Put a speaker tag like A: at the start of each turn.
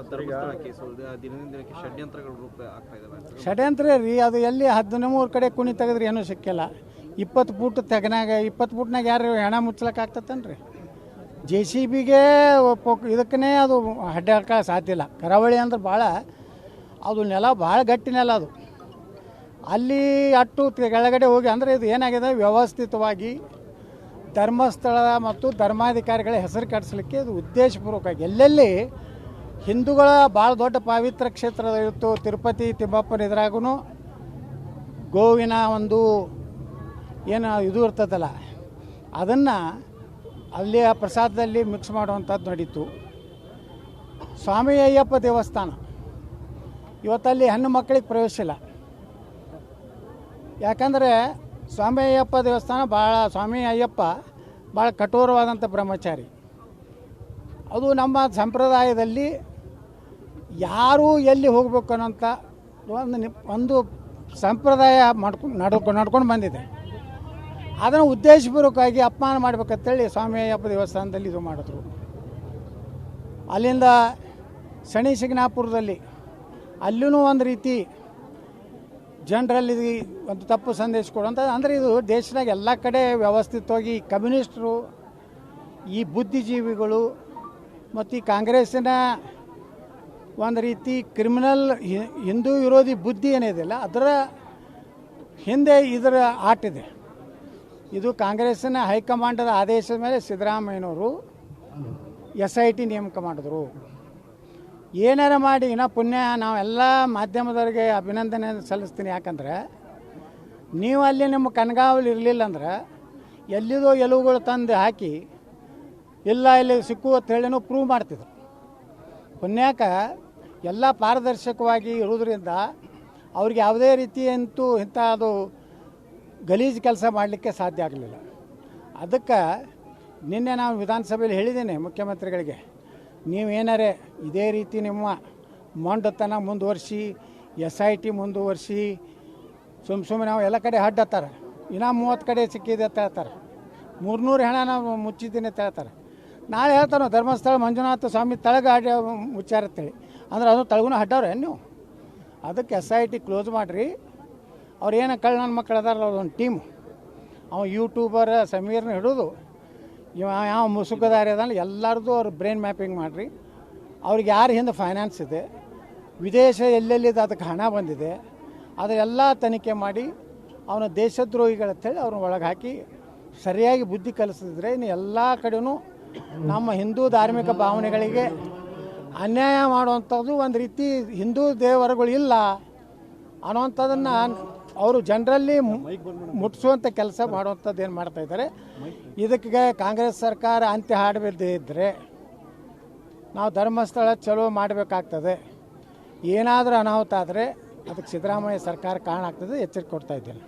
A: Dharmasthala case ದಿನದಿಂದ ದಿನಕ್ಕೆ ಷಡ್ಯಂತ್ರಗಳು ರೂಪ ಆಗ್ತಾ ಇದಾವೆ.
B: ಷಡ್ಯಂತ್ರ ರೀ, ಅದು ಎಲ್ಲಿ 13 ಕಡೆ ಕುಣಿ ತೆಗೆದ್ರಿ ಏನೂ ಸಿಕ್ಕಿಲ್ಲ. 20 ಫೂಟ್ ತೆಗನಾಗ 20 ಫೂಟ್ನಾಗ ಯಾರು ಹೆಣ ಮುಚ್ಚಲಕ್ಕೆ ಆಗ್ತತನ್ರಿ? JCBಗೆ ಇದಕ್ಕೇ ಅದು ಅಡ್ಡಾಕ ಸಾಧ್ಯ ಇಲ್ಲ. ಕರಾವಳಿ ಅಂದ್ರೆ ಭಾಳ ಅದು ನೆಲ ಭಾಳ ಗಟ್ಟಿ ನೆಲ ಅದು. ಅಲ್ಲಿ ಅಟ್ಟು ಕೆಳಗಡೆ ಹೋಗಿ ಅಂದರೆ ಇದು ಏನಾಗಿದೆ, ವ್ಯವಸ್ಥಿತವಾಗಿ ಧರ್ಮಸ್ಥಳ ಮತ್ತು ಧರ್ಮಾಧಿಕಾರಿಗಳ ಹೆಸರು ಕೆಡಿಸ್ಲಿಕ್ಕೆ ಇದು ಉದ್ದೇಶಪೂರ್ವಕವಾಗಿ ಎಲ್ಲೆಲ್ಲಿ ಹಿಂದೂಗಳ ಭಾಳ ದೊಡ್ಡ ಪವಿತ್ರ ಕ್ಷೇತ್ರ ಇತ್ತು, ತಿರುಪತಿ ತಿಮ್ಮಪ್ಪನ ಇದ್ರಾಗೂ ಗೋವಿನ ಒಂದು ಏನು ಇದು ಇರ್ತದಲ್ಲ, ಅದನ್ನು ಅಲ್ಲಿ ಆ ಪ್ರಸಾದದಲ್ಲಿ ಮಿಕ್ಸ್ ಮಾಡುವಂಥದ್ದು ನಡೀತು. ಸ್ವಾಮಿ ಅಯ್ಯಪ್ಪ ದೇವಸ್ಥಾನ ಇವತ್ತಲ್ಲಿ ಹೆಣ್ಣು ಮಕ್ಕಳಿಗೆ ಪ್ರವೇಶ ಇಲ್ಲ. ಯಾಕಂದರೆ ಸ್ವಾಮಿ ಅಯ್ಯಪ್ಪ ದೇವಸ್ಥಾನ ಸ್ವಾಮಿ ಅಯ್ಯಪ್ಪ ಭಾಳ ಕಠೋರವಾದಂಥ ಬ್ರಹ್ಮಚಾರಿ. ಅದು ನಮ್ಮ ಸಂಪ್ರದಾಯದಲ್ಲಿ ಯಾರು ಎಲ್ಲಿ ಹೋಗಬೇಕು ಅನ್ನೋಂಥ ಒಂದು ಸಂಪ್ರದಾಯ ನಡ್ಕೊಂಡು ಬಂದಿದೆ. ಅದನ್ನು ಉದ್ದೇಶಪೂರ್ವಕವಾಗಿ ಅಪಮಾನ ಮಾಡ್ಬೇಕಂತೇಳಿ ಸ್ವಾಮಿ ಅಯ್ಯಪ್ಪ ದೇವಸ್ಥಾನದಲ್ಲಿ ಇದು ಮಾಡಿದ್ರು. ಅಲ್ಲಿಂದ ಶನಿ ಶಿಂಗಣಾಪುರದಲ್ಲಿ ಅಲ್ಲೂ ಒಂದು ರೀತಿ ಜನರಲ್ಲಿ ಒಂದು ತಪ್ಪು ಸಂದೇಶ ಕೊಡುವಂಥ, ಅಂದರೆ ಇದು ದೇಶದಾಗ ಎಲ್ಲ ಕಡೆ ವ್ಯವಸ್ಥಿತವಾಗಿ ಕಮ್ಯುನಿಸ್ಟರು, ಈ ಬುದ್ಧಿಜೀವಿಗಳು ಮತ್ತು ಈ ಕಾಂಗ್ರೆಸ್ಸಿನ ಒಂದು ರೀತಿ ಕ್ರಿಮಿನಲ್ ಹಿಂದೂ ವಿರೋಧಿ ಬುದ್ಧಿ ಏನಿದೆಯಲ್ಲ, ಅದರ ಹಿಂದೆ ಇದರ ಆಟಿದೆ. ಇದು ಕಾಂಗ್ರೆಸ್ಸಿನ ಹೈಕಮಾಂಡದ ಆದೇಶದ ಮೇಲೆ ಸಿದ್ದರಾಮಯ್ಯನವರು SIT ನೇಮಕ ಮಾಡಿದ್ರು. ಏನಾರ ಮಾಡಿ ಇನ್ನೂ ಪುಣ್ಯ ನಾವೆಲ್ಲ ಮಾಧ್ಯಮದವರಿಗೆ ಅಭಿನಂದನೆ ಸಲ್ಲಿಸ್ತೀನಿ. ಯಾಕಂದರೆ ನೀವು ಅಲ್ಲಿ ನಿಮ್ಮ ಕಣ್ಗಾವಲು ಇರಲಿಲ್ಲ ಅಂದ್ರೆ ಎಲ್ಲಿದೋ ಎಲುವುಗಳು ತಂದು ಹಾಕಿ ಇಲ್ಲ ಇಲ್ಲಿ ಸಿಕ್ಕು ಅಂತ ಹೇಳಿನೂ ಪ್ರೂವ್ ಮಾಡ್ತಿದ್ರು. ಪುಣ್ಯಾಕ ಎಲ್ಲ ಪಾರದರ್ಶಕವಾಗಿ ಇರೋದ್ರಿಂದ ಅವ್ರಿಗೆ ಯಾವುದೇ ರೀತಿ ಅಂತೂ ಇಂಥ ಅದು ಗಲೀಜು ಕೆಲಸ ಮಾಡಲಿಕ್ಕೆ ಸಾಧ್ಯ ಆಗಲಿಲ್ಲ. ಅದಕ್ಕೆ ನಿನ್ನೆ ನಾವು ವಿಧಾನಸಭೆಯಲ್ಲಿ ಹೇಳಿದ್ದೇನೆ ಮುಖ್ಯಮಂತ್ರಿಗಳಿಗೆ, ನೀವೇನಾರೇ ಇದೇ ರೀತಿ ನಿಮ್ಮ ಮೊಂಡತನ ಮುಂದುವರಿಸಿ SIT ಮುಂದುವರಿಸಿ ಸುಮ್ಮನೆ ನಾವು ಎಲ್ಲ ಕಡೆ ಹಡ್ಡತ್ತಾರೆ, ಇನ್ನೂ 30 ಕಡೆ ಸಿಕ್ಕಿದೆ ಅಂತ ಹೇಳ್ತಾರೆ, 300 ಹೆಣ ನಾವು ಮುಚ್ಚಿದ್ದೀನಿ ಅಂತ ಹೇಳ್ತಾರೆ. ನಾಳೆ ಹೇಳ್ತಾರೆ ಧರ್ಮಸ್ಥಳ ಮಂಜುನಾಥ ಸ್ವಾಮಿ ತಳಗ ಮುಚ್ಚಾರತ್ತೇಳಿ, ಅಂದ್ರೆ ಅದು ತಳಗೂ ಅಡ್ಡವ್ರೆ ನೀವು. ಅದಕ್ಕೆ SIT ಕ್ಲೋಸ್ ಮಾಡಿರಿ. ಅವ್ರು ಏನು ನನ್ನ ಮಕ್ಕಳು ಅದಾರಲ್ಲ, ಅದೊಂದು ಟೀಮು, ಅವ ಯೂಟ್ಯೂಬರ್ ಸಮೀರ್ನ ಹಿಡಿದು ಯಾವ ಮುಸುಕದಾರಿ ಅದಲ್ಲ ಎಲ್ಲರದು ಅವ್ರು ಬ್ರೈನ್ ಮ್ಯಾಪಿಂಗ್ ಮಾಡಿರಿ. ಅವ್ರಿಗೆ ಯಾರು ಹಿಂದೆ ಫೈನಾನ್ಸ್ ಇದೆ, ವಿದೇಶ ಎಲ್ಲೆಲ್ಲಿದೆ ಅದಕ್ಕೆ ಹಣ ಬಂದಿದೆ, ಅದೆಲ್ಲ ತನಿಖೆ ಮಾಡಿ ಅವನ ದೇಶದ್ರೋಹಿಗಳಂತೇಳಿ ಅವ್ರನ್ನ ಒಳಗೆ ಹಾಕಿ ಸರಿಯಾಗಿ ಬುದ್ಧಿ ಕಲಿಸಿದ್ರೆ ಇನ್ನು ಎಲ್ಲ ಕಡೆಯೂ ನಮ್ಮ ಹಿಂದೂ ಧಾರ್ಮಿಕ ಭಾವನೆಗಳಿಗೆ ಅನ್ಯಾಯ ಮಾಡುವಂಥದ್ದು ಒಂದು ರೀತಿ ಹಿಂದೂ ದೇವರುಗಳು ಇಲ್ಲ ಅನ್ನೋವಂಥದ್ದನ್ನು ಅವರು ಜನರಲ್ಲಿ ಮುಟ್ಟಿಸುವಂಥ ಕೆಲಸ ಮಾಡುವಂಥದ್ದು ಏನು ಮಾಡ್ತಾಯಿದ್ದಾರೆ. ಇದಕ್ಕೆ ಕಾಂಗ್ರೆಸ್ ಸರ್ಕಾರ ಅಂತ್ಯ ಹಾಡಬೇಕಿದ್ದರೆ ನಾವು ಧರ್ಮಸ್ಥಳ ಚಲೋ ಮಾಡಬೇಕಾಗ್ತದೆ. ಏನಾದರೂ ಅನಾಹುತ ಆದರೆ ಅದಕ್ಕೆ ಸಿದ್ದರಾಮಯ್ಯ ಸರ್ಕಾರ ಕಾರಣ ಆಗ್ತದೆ, ಎಚ್ಚರಿಕೆ ಕೊಡ್ತಾ ಇದ್ದೇನೆ.